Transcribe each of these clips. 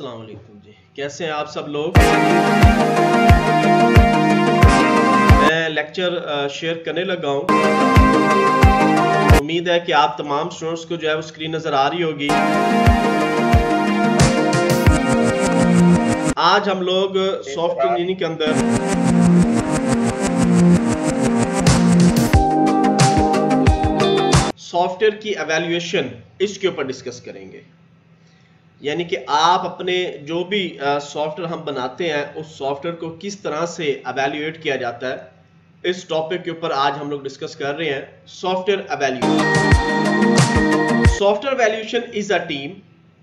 अस्सलाम वालेकुम जी, कैसे हैं आप सब लोग। मैं लेक्चर शेयर करने लगा हूं। उम्मीद है कि आप तमाम स्टूडेंट्स को जो है वो स्क्रीन नजर आ रही होगी। आज हम लोग सॉफ्टवेयर इंजीनियरिंग के अंदर सॉफ्टवेयर की एवेल्युएशन इसके ऊपर डिस्कस करेंगे। यानी कि आप अपने जो भी सॉफ्टवेयर हम बनाते हैं उस सॉफ्टवेयर को किस तरह से एवेल्युएट किया जाता है, इस टॉपिक के ऊपर आज हम लोग डिस्कस कर रहे हैं। Software evaluation. Software evaluation is a team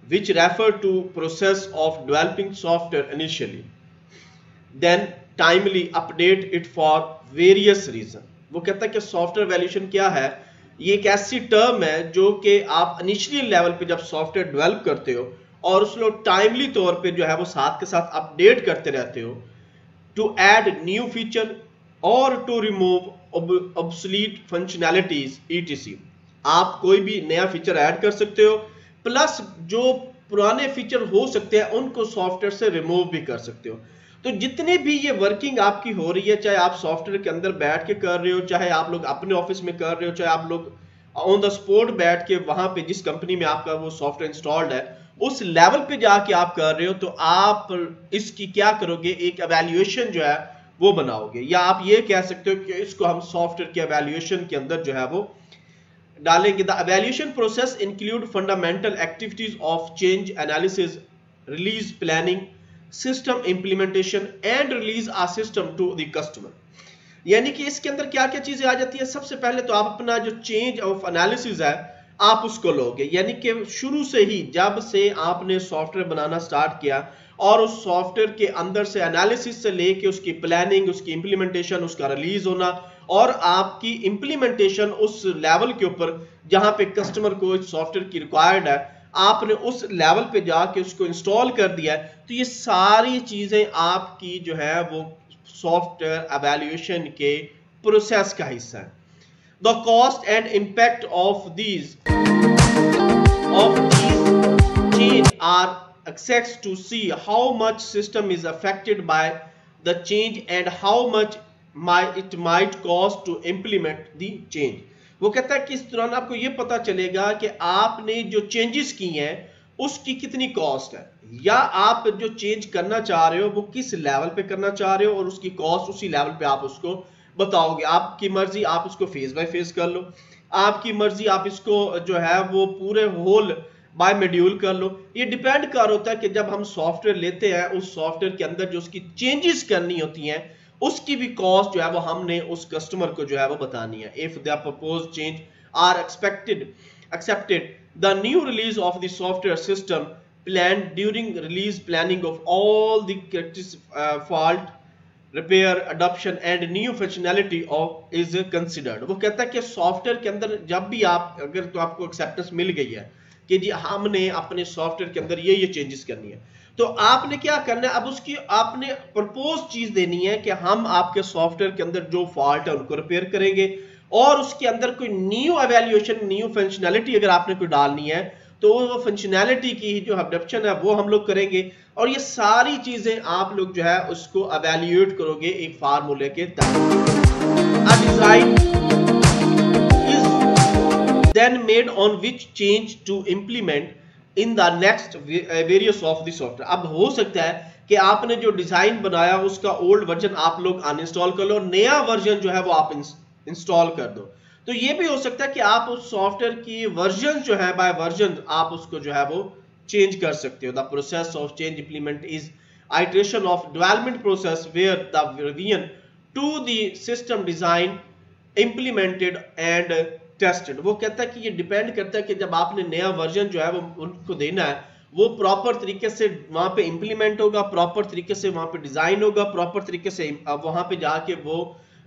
which refer to process of developing software initially, then timely update it for various reason। वो कहता है कि सॉफ्टवेयर एवेल्युएशन क्या है, ये एक ऐसी टर्म है जो कि आप इनिशियल लेवल पे जब सॉफ्टवेयर डेवलप करते हो और उसको टाइमली तौर पे जो है वो साथ के साथ अपडेट करते रहते हो, टू ऐड न्यू फीचर और to remove obsolete functionalities etc। आप कोई भी नया फीचर ऐड कर सकते हो, प्लस जो पुराने फीचर हो सकते हैं उनको सॉफ्टवेयर से रिमूव भी कर सकते हो। तो जितने भी ये वर्किंग आपकी हो रही है, चाहे आप सॉफ्टवेयर के अंदर बैठ के कर रहे हो, चाहे आप लोग अपने ऑफिस में कर रहे हो, चाहे आप लोग ऑन द स्पॉट बैठ के वहां पे जिस कंपनी में आपका वो सॉफ्टवेयर इंस्टॉल्ड है उस लेवल पे जाके आप कर रहे हो, तो आप इसकी क्या करोगे, एक एवेल्युएशन जो है वो बनाओगे। या आप ये कह सकते हो कि इसको हम सॉफ्टवेयर के एवेल्युएशन के अंदर जो है वो डालेंगे। The evaluation process include fundamental activities of change analysis, release planning, system implementation and release a system to the customer. यानी कि इसके अंदर क्या क्या चीजें आ जाती है। सबसे पहले तो आप अपना जो चेंज ऑफ एनालिसिस है आप उसको लोगे। यानी कि शुरू से ही जब से आपने सॉफ्टवेयर बनाना स्टार्ट किया और उस सॉफ्टवेयर के अंदर से एनालिसिस से लेके उसकी प्लानिंग, उसकी इंप्लीमेंटेशन, उसका रिलीज होना और आपकी इंप्लीमेंटेशन उस लेवल के ऊपर जहां पे कस्टमर को इस सॉफ्टवेयर की रिक्वायर्ड है, आपने उस लेवल पे जाके उसको इंस्टॉल कर दिया है। तो ये सारी चीजें आपकी जो है वो सॉफ्टवेयर एवेल्युएशन के प्रोसेस का हिस्सा है। The cost and impact of these change are assessed to see how much system is affected by the change and how much it might cost to implement the change। वो कहता है कि इस दौरान आपको ये पता चलेगा कि आपने जो चेंजेस की हैं उसकी कितनी कॉस्ट है, या आप जो चेंज करना चाह रहे हो वो किस लेवल पे करना चाह रहे हो और उसकी कॉस्ट उसी लेवल पे आप उसको बताओगे। आपकी मर्जी आप उसको फेज बाय फेज कर लो, आपकी मर्जी आप इसको जो है वो पूरे होल बाय मॉड्यूल कर लो। ये डिपेंड कर होता है कि जब हम सॉफ्टवेयर लेते हैं उस सॉफ्टवेयर के अंदर जो उसकी चेंजेस करनी होती हैं उसकी भी कॉस्ट जो है वो हमने उस कस्टमर को जो है वो बतानी है। If the proposed change are accepted the new release of the software system planned during release planning of all the fault repair adoption and new functionality of is considered। वो कहता है कि सॉफ्टवेयर के अंदर जब भी आप अगर तो आपको एक्सेप्टेंस मिल गई है कि जी हमने अपने सॉफ्टवेयर के अंदर ये चेंजेस करनी है, तो आपने क्या करना है, अब उसकी आपने प्रपोज चीज देनी है कि हम आपके सॉफ्टवेयर के अंदर जो फॉल्ट है उनको रिपेयर करेंगे और उसके अंदर कोई न्यू एवेल्युएशन, न्यू फंक्शनैलिटी अगर आपने कोई डालनी है तो वो फंक्शनैलिटी की जो अडॉप्शन है वो हम लोग करेंगे। और ये सारी चीजें आप लोग जो है उसको एवेल्युएट करोगे एक फार्मूले के तहत। then made on which change to implement in the next various of the software। अब हो सकता है कि आपने जो डिजाइन बनाया उसका ओल्ड वर्जन आप लोग अनइंस्टॉल कर लो और नया वर्जन जो है वो आप इंस्टॉल कर दो। तो ये भी हो सकता है कि आप उस सॉफ्टवेयर की वर्जन जो है बाय वर्जन आप उसको जो है वो चेंज कर सकते हो। The process of change implement is iteration of development process where the revision to the system design implemented and tested. वो कहता है कि ये डिपेंड करता है कि जब आपने नया वर्जन जो है वो उनको देना है वो प्रॉपर तरीके से वहां पे इंप्लीमेंट होगा, प्रॉपर तरीके से वहां पे डिजाइन होगा, प्रॉपर तरीके से वहां पे जाके वो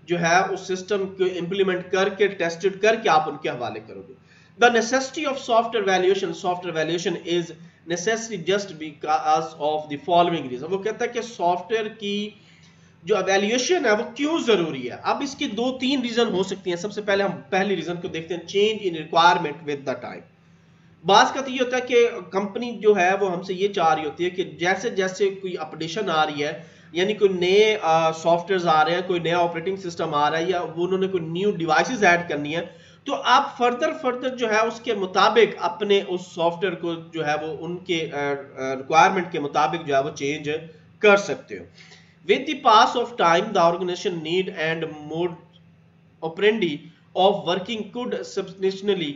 जो है उस सिस्टम को इंप्लीमेंट करके टेस्टेड करके आप उनके हवाले करोगे। The necessity of software valuation, software valuation is necessary just because of the following reason. वो कहता है कि सॉफ्टवेयर की जो एवेल्युएशन है वो क्यों जरूरी है। अब इसकी दो तीन रीजन हो सकती हैं। सबसे पहले हम पहली रीजन को देखते हैं, change in requirement with the time. बात का तो ये होता है कि कंपनी जो है वो हमसे ये चाह रही होती है कि जैसे जैसे कोई अपडेशन आ रही है, यानी कोई नए सॉफ्टवेयर आ रहे हैं, कोई नया ऑपरेटिंग सिस्टम आ रहा है, या वो उन्होंने कोई न्यू डिवाइसेस ऐड करनी है, तो आप फर्दर जो है उसके मुताबिक अपने उस सॉफ्टवेयर को जो है वो उनके रिक्वायरमेंट के मुताबिक जो है वो चेंज कर सकते हो. With the pass of time, the organization need and mode operandi of working could substantially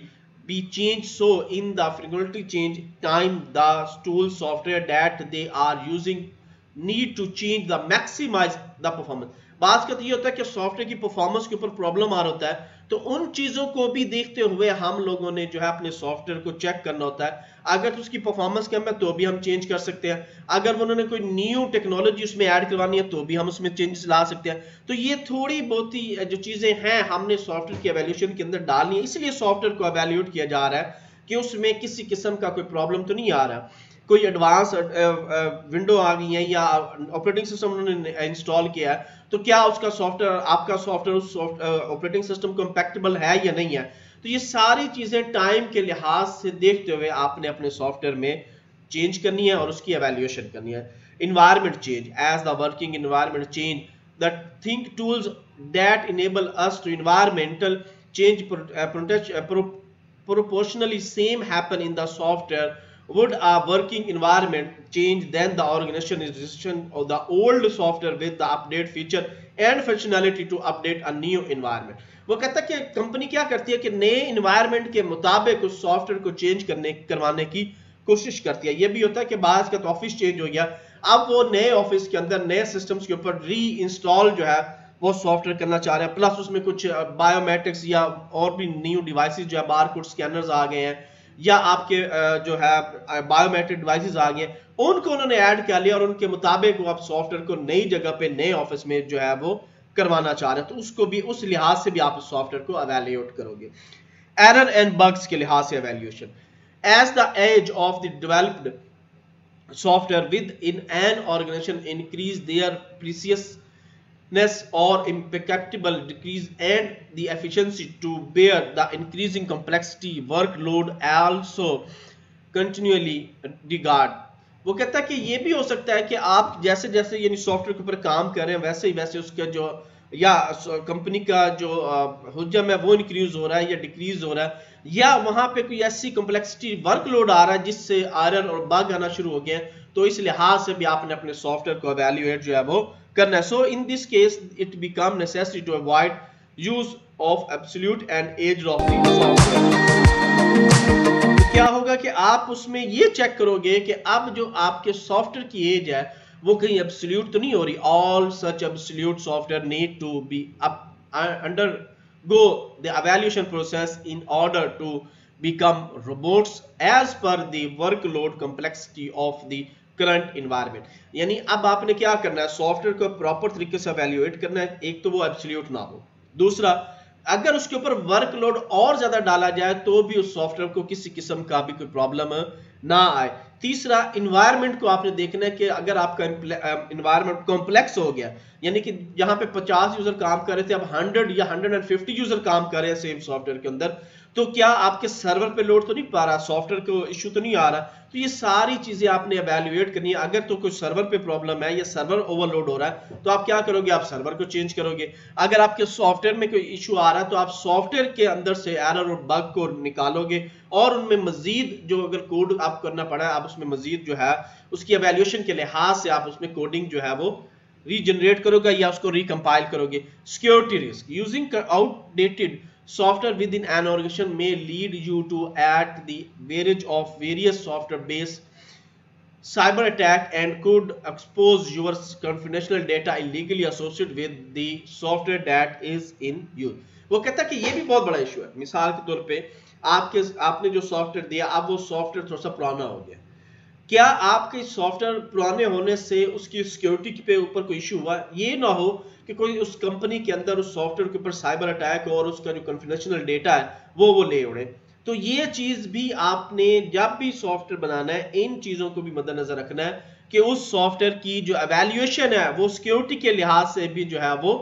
be changed. So, in the frequently change time, the tool software that they are using need to change the maximize the performance. बात का तो ये होता है कि software की performance के ऊपर प्रॉब्लम आ रहा होता है, तो उन चीजों को भी देखते हुए हम लोगों ने जो है अपने सॉफ्टवेयर को चेक करना होता है. अगर उसकी परफॉर्मेंस कम है तो भी हम चेंज कर सकते हैं, अगर उन्होंने कोई न्यू टेक्नोलॉजी उसमें ऐड करवानी है तो भी हम उसमें चेंजेस ला सकते हैं. तो ये थोड़ी बहुत ही जो चीजें हैं हमने सॉफ्टवेयर की एवेल्यूएशन के अंदर डालनी है, इसलिए सॉफ्टवेयर को एवेल्यूएट किया जा रहा है कि उसमें किसी किस्म का कोई प्रॉब्लम तो नहीं आ रहा, कोई एडवांस विंडो आ गई है या ऑपरेटिंग सिस्टम उन्होंने इंस्टॉल किया है, तो क्या उसका सॉफ्टवेयर आपका सॉफ्टवेयर उस ऑपरेटिंग सिस्टम कंपैटिबल है या नहीं है. तो ये सारी चीजें टाइम के लिहाज से देखते हुए आपने अपने सॉफ्टवेयर में चेंज करनी है और उसकी एवेल्यूएशन करनी है. Environment change, as the working environment change, the think tools that enable us to environmental change proportionally same happen in the software. Would a working environment change, then the organization is decision of the old software with the update feature and functionality to update a new environment. वो कहता है कि company क्या करती है कि नए environment के मुताबिक उस सॉफ्टवेयर को चेंज करवाने की कोशिश करती है. ये भी होता है कि बाज का तो ऑफिस चेंज हो गया, अब वो नए ऑफिस के अंदर नए सिस्टम्स के ऊपर री इंस्टॉल जो है वो सॉफ्टवेयर करना चाह रहे हैं, प्लस उसमें कुछ बायोमेट्रिक्स या और भी न्यू डिवाइसेस जो है, बारकोड स्कैनर्स आ गए हैं, या आपके जो है बायोमेट्रिक डिवाइसेस आ गए, उनको उन्होंने ऐड कर लिया और उनके मुताबिक वो आप सॉफ्टवेयर को नई जगह पे नए ऑफिस में जो है वो करवाना चाह रहे हैं, तो उसको भी उस लिहाज से भी आप सॉफ्टवेयर को एवेल्यूएट करोगे. एरर एंड बग्स के लिहाज से evaluation, as the age of the developed software within an organization increase their preciousness or impeccable decrease and the efficiency to bear the increasing complexity workload also continually regard. वो कहता है कि ये भी हो सकता है कि आप जैसे जैसे यानी सॉफ्टवेयर के ऊपर काम कर रहे हैं वैसे ही वैसे उसका जो या कंपनी का जो हुज्जम है वो इंक्रीज हो रहा है या डिक्रीज हो रहा है, या वहां पे कोई ऐसी कॉम्प्लेक्सिटी वर्कलोड आ रहा है जिससे एरर और बग आना शुरू हो गए, तो इस लिहाज से भी आपने अपने सॉफ्टवेयर को एवेल्यूएट जो है वो करना है. So in this case it become necessary to avoid use of absolute and age of the software. क्या होगा कि आप उसमें ये चेक करोगे कि अब जो आपके सॉफ्टवेयर की एज है वो कहीं एब्सोल्यूट तो नहीं हो रही. All such absolute software need to be undergo the evaluation process in order to become robots as per the workload complexity of the current environment. यानी अब आपने क्या करना है, सॉफ्टवेयर को प्रॉपर तरीके से एवेल्यूएट करना है. एक तो वो एब्सोल्यूट ना हो, दूसरा अगर उसके ऊपर वर्कलोड और ज्यादा डाला जाए तो भी उस सॉफ्टवेयर को किसी किस्म का भी कोई प्रॉब्लम ना आए. तीसरा, इन्वायरमेंट को आपने देखना है कि अगर आपका इन्वायरमेंट कॉम्प्लेक्स हो गया, यानी कि जहां पे 50 यूजर काम कर रहे थे अब 100 या 150 यूजर काम कर रहे हैं सेम सॉफ्टवेयर के अंदर, तो क्या आपके सर्वर पे लोड तो नहीं पा रहा, सॉफ्टवेयर को इश्यू तो नहीं आ रहा. तो ये सारी चीजें आपने एवेल्यूएट करनी है. अगर तो कोई सर्वर पे प्रॉब्लम है या सर्वर ओवरलोड हो रहा है तो आप क्या करोगे, आप सर्वर को चेंज करोगे. अगर आपके सॉफ्टवेयर में कोई इश्यू आ रहा है तो आप सॉफ्टवेयर के अंदर से एरर और बग को निकालोगे और उनमें मजीद जो अगर कोड आप करना पड़ा है आप उसमें मजीद जो है उसकी एवेल्यूएशन के लिहाज से आप उसमें कोडिंग जो है वो रीजनरेट करोगे या उसको रिकम्पाइल करोगे. Security risk, using outdated software within an organization may lead you to at the verge of various software based cyber attack and could expose your confidential data illegally associated with the software that is in use. वो कहता है कि ये भी बहुत बड़ा issue है. मिसाल के तौर पे आपने जो सॉफ्टवेयर दिया अब वो सॉफ्टवेयर थोड़ा सा पुराना हो गया, क्या आपके सॉफ्टवेयर पुराने होने से उसकी सिक्योरिटी पे ऊपर कोई इशू हुआ, ये ना हो कि कोई उस कंपनी के अंदर उस सॉफ्टवेयर के ऊपर साइबर अटैक और उसका जो कॉन्फिडेंशियल डेटा है वो ले उड़े. तो ये चीज भी आपने जब भी सॉफ्टवेयर बनाना है इन चीजों को भी मद्देनजर रखना है कि उस सॉफ्टवेयर की जो एवेल्यूएशन है वो सिक्योरिटी के लिहाज से भी जो है वो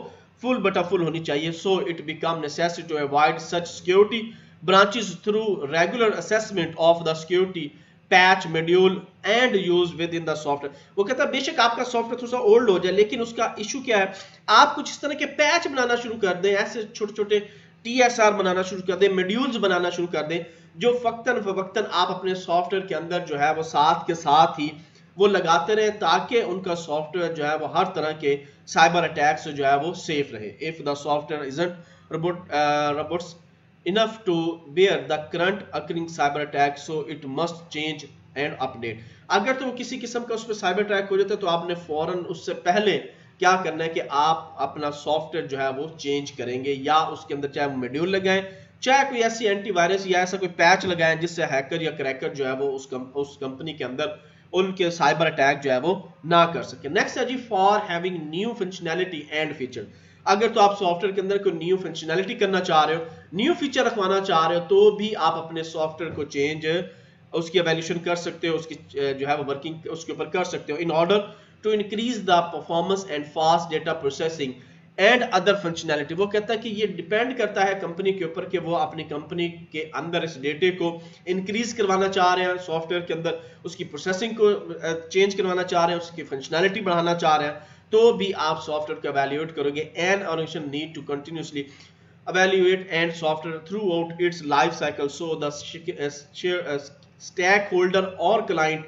फुल बटा फुल होनी चाहिए. So it become necessary to avoid such security branches through regular assessment of the security patch module and use within the software. वो कहता है बेशक आपका सॉफ्टवेयर थोड़ा सा ओल्ड हो जाए, लेकिन उसका इशू क्या है, आप कुछ इस तरह के पैच बनाना शुरू कर दें, ऐसे छोटे छोटे टीएसआर बनाना शुरू कर दें, मॉड्यूल्स बनाना शुरू कर दें, जो फक्तन फवक्तन आप अपने सॉफ्टवेयर के अंदर जो है वो साथ के साथ ही वो लगाते रहे, ताकि उनका सॉफ्टवेयर जो है वो हर तरह के साइबर अटैक से जो है वो सेफ रहे। If the software isn't robots enough to bear the current occurring cyber attack, so it must change and update। अगर तो किसी किस्म का उसमें साइबर अटैक हो जाता है तो आपने फौरन उससे पहले क्या करना है कि आप अपना सॉफ्टवेयर जो है वो चेंज करेंगे, या उसके अंदर चाहे मॉड्यूल लगाएं, चाहे कोई ऐसी एंटीवायरस या ऐसा कोई पैच लगाएं जिससे हैकर या क्रैकर जो है वो उस कंपनी के अंदर उनके साइबर अटैक जो है वो ना कर सके। नेक्स्ट है जी for having new functionality and feature. अगर तो आप सॉफ्टवेयर के अंदर कोई न्यू फंक्शनैलिटी करना चाह रहे हो, न्यू फीचर रखवाना चाह रहे हो, तो भी आप अपने सॉफ्टवेयर को चेंज उसकी एवैल्यूएशन कर सकते हो, उसकी जो है वो वर्किंग उसके ऊपर कर सकते हो, in order to increase the performance and fast data processing and other functionality. वो कहता है कि ये डिपेंड करता है कंपनी के ऊपर कि वो अपनी कंपनी के अंदर इस डेटे को इंक्रीज करवाना चाह रहे हैं, सॉफ्टवेयर के अंदर उसकी प्रोसेसिंग को चेंज करवाना चाह रहे हैं, उसकी फंक्शनैलिटी बढ़ाना चाह रहे हैं, तो भी आप सॉफ्टवेयर को एवेल्युएट करोगे। An organization need to continuously evaluate and software throughout its life cycle, so the stakeholder or client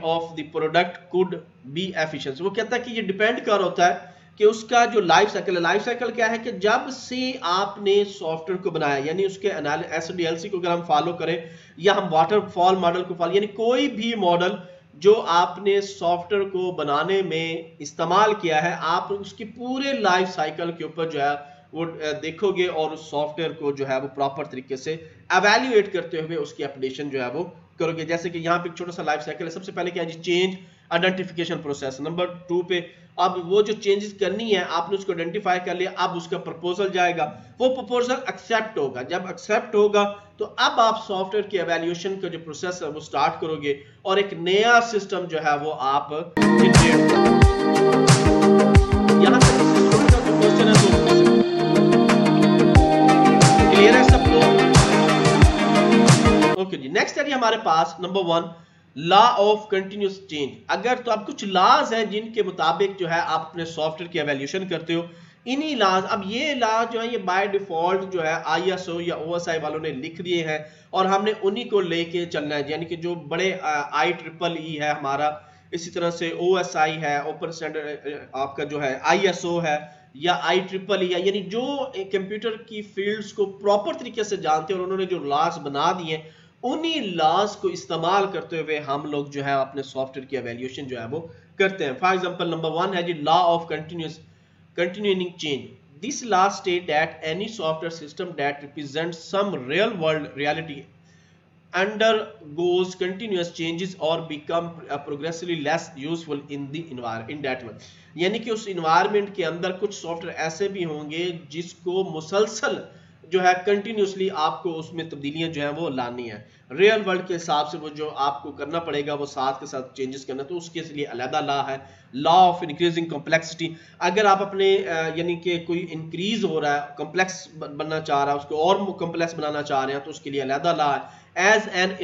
of the product could be efficient। वो कहता है कि ये डिपेंड कर होता है कि उसका जो लाइफ साइकिल है। लाइफ साइकिल क्या है कि जब से आपने सॉफ्टवेयर को बनाया, यानी उसके SDLC को अगर हम फॉलो करें या हम वाटरफॉल मॉडल को फॉलो, यानी कोई भी मॉडल जो आपने सॉफ्टवेयर को बनाने में इस्तेमाल किया है, आप उसकी पूरे लाइफ साइकिल के ऊपर जो है वो देखोगे और उस सॉफ्टवेयर को जो है वो प्रॉपर तरीके से एवेल्युएट करते हुए उसकी अपडेशन जो है वो करोगे। जैसे कि यहाँ पे एक छोटा सा लाइफ साइकिल है। सबसे पहले क्या है जी, चेंज आइडेंटिफिकेशन प्रोसेस। नंबर 2 पे अब वो जो चेंजेस करनी है आपने उसको आइडेंटिफाई कर लिया, अब उसका प्रपोजल जाएगा, वो प्रपोजल एक्सेप्ट होगा। जब एक्सेप्ट होगा तो अब आप सॉफ्टवेयर की एवेल्युएशन का जो प्रोसेस है वो स्टार्ट करोगे और एक नया सिस्टम जो है वो आप जनरेट करोगे। यहाँ तक जो क्वेश्चन है तो क्लियर है सबको? ओके जी, नेक्स्ट है हमारे पास number 1 law of continuous change. अगर तो आप कुछ लॉज हैं जिनके मुताबिक जो है आप अपने सॉफ्टवेयर की एवेल्यूएशन करते हो, इन्हीं लॉज, अब ये लॉ जो है ये बाय डिफॉल्ट जो है ISO या OSI वालों ने लिख दिए हैं और हमने उन्हीं को लेके चलना है। यानी कि जो बड़े IEEE है हमारा, इसी तरह से OSI है, ओपन स्टैंडर्ड आपका जो है ISO है, या IEEE है, यानी जो कंप्यूटर की फील्ड्स को प्रॉपर तरीके से जानते हैं और उन्होंने जो लॉज बना दिए, उन्हीं लॉज को इस्तेमाल करते हुए हम लोग जो है अपने सॉफ्टवेयर की एवेल्यूएशन जो है वो करते हैं। फॉर एग्जांपल नंबर 1 है जी law of continuing change। This law states that any software system that represents some real world reality undergoes continuous changes or become progressively less useful in the environment। यानी कि उस environment के अंदर कुछ software ऐसे भी होंगे जिसको मुसलसल जो है कंटिन्यूसली आपको उसमें तब्दीलियां जो है वो लानी है। रियल वर्ल्ड के हिसाब से वो जो आपको करना पड़ेगा वो साथ के साथ चेंजेस करना, तो उसके लिए अलग लॉ है, लॉ ऑफ इंक्रीजिंग कॉम्प्लेक्सिटी। अगर आप अपने यानी कि कोई इंक्रीज हो रहा है, कॉम्प्लेक्स बनना चाह रहा है, उसको और कॉम्प्लेक्स बनाना चाह रहे हैं, तो उसके लिए अलग लॉ है। As an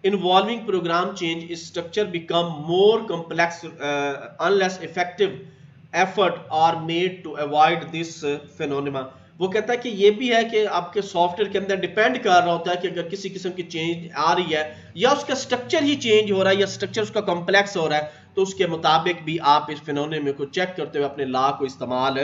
involving program change structure become more complex unless effective effort are made to avoid this phenomena. वो कहता है कि ये भी है कि आपके सॉफ्टवेयर के अंदर डिपेंड कर रहा होता है कि अगर किसी किस्म की चेंज आ रही है या उसका स्ट्रक्चर ही चेंज हो रहा है या स्ट्रक्चर उसका कॉम्प्लेक्स हो रहा है, तो उसके मुताबिक भी आप इस फिनोमेना को चेक करते हुए अपने लॉ को इस्तेमाल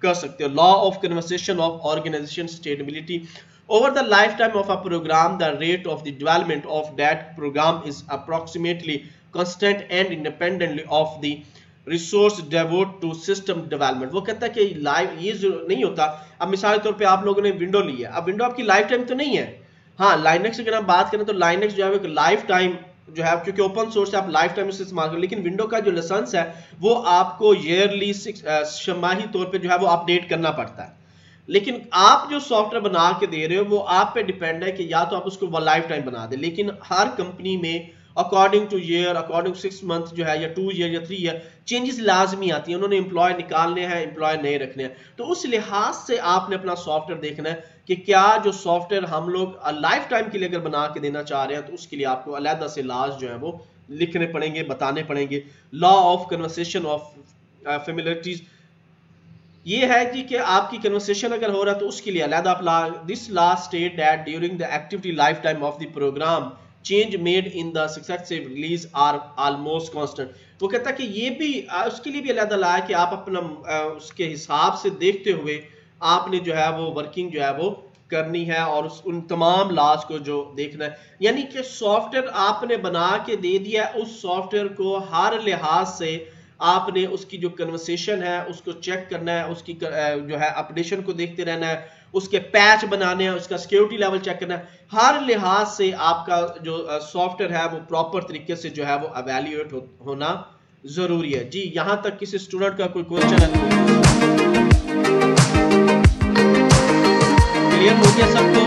कर सकते हो। Law of conversation of organization stability. Over the lifetime of a program, the rate of the development of that program is approximately constant and independently of the resource devoted to system development। वो कहता है कि live ये नहीं होता। अब मिसाल के तौर पे आप लोगों ने विंडो ली है, अब विंडो आपकी लाइफ टाइम तो नहीं है। हाँ, लाइनक्स अगर हम बात करें तो लाइनक्स जो है एक लाइफ टाइम जो है, क्योंकि ओपन सोर्स है, आप लाइफ टाइम से इस्तेमाल करें, लेकिन विंडो का जो लाइसेंस है वो आपको ईयरली छमाही तौर पर जो है वो अपडेट करना पड़ता है। लेकिन आप जो सॉफ्टवेयर बना के दे रहे हो वो आप पे डिपेंड है कि या तो आप उसको लाइफ टाइम बना दे, लेकिन हर कंपनी में according two year, according 6 month जो है या 2 ईयर या 3 ईयर चेंजेस लाजमी आती हैं। उन्होंने एम्प्लॉय निकालने हैं, एम्प्लॉय नहीं रखने हैं। तो उस लिहाज से आपने अपना सॉफ्टवेयर देखना है कि क्या जो सॉफ्टवेयर हम लोग लाइफ टाइम के लिए अगर बना के देना चाह रहे हैं तो उसके लिए आपको अलहदा से लॉज जो है वो लिखने पड़ेंगे, बताने पड़ेंगे। लॉ ऑफ कन्वर्सेशन ऑफ फेमिलियरिटीज ये है जी कि आपकी कन्वर्सेशन अगर हो रहा है तो उसके लिए अलहदा आप this law state that during the activity life time of the program change made in the successive release are almost constant. वो कहता है कि ये भी उसके लिए भी अलहदा ला है कि आप अपना उसके हिसाब से देखते हुए आपने जो है वो वर्किंग जो है वो करनी है और उन तमाम लॉज को जो देखना है। यानी कि सॉफ्टवेयर आपने बना के दे दिया, उस सॉफ्टवेयर को हर लिहाज से आपने उसकी जो कन्वर्सेशन है उसको चेक करना है, उसकी जो है अपडेशन को देखते रहना है, उसके पैच बनाने हैं, उसका सिक्योरिटी लेवल चेक करना है। हर लिहाज से आपका जो सॉफ्टवेयर है वो प्रॉपर तरीके से जो है वो एवेल्युएट होना जरूरी है। जी यहां तक किसी स्टूडेंट का कोई क्वेश्चन है? क्लियर हो गया सबको?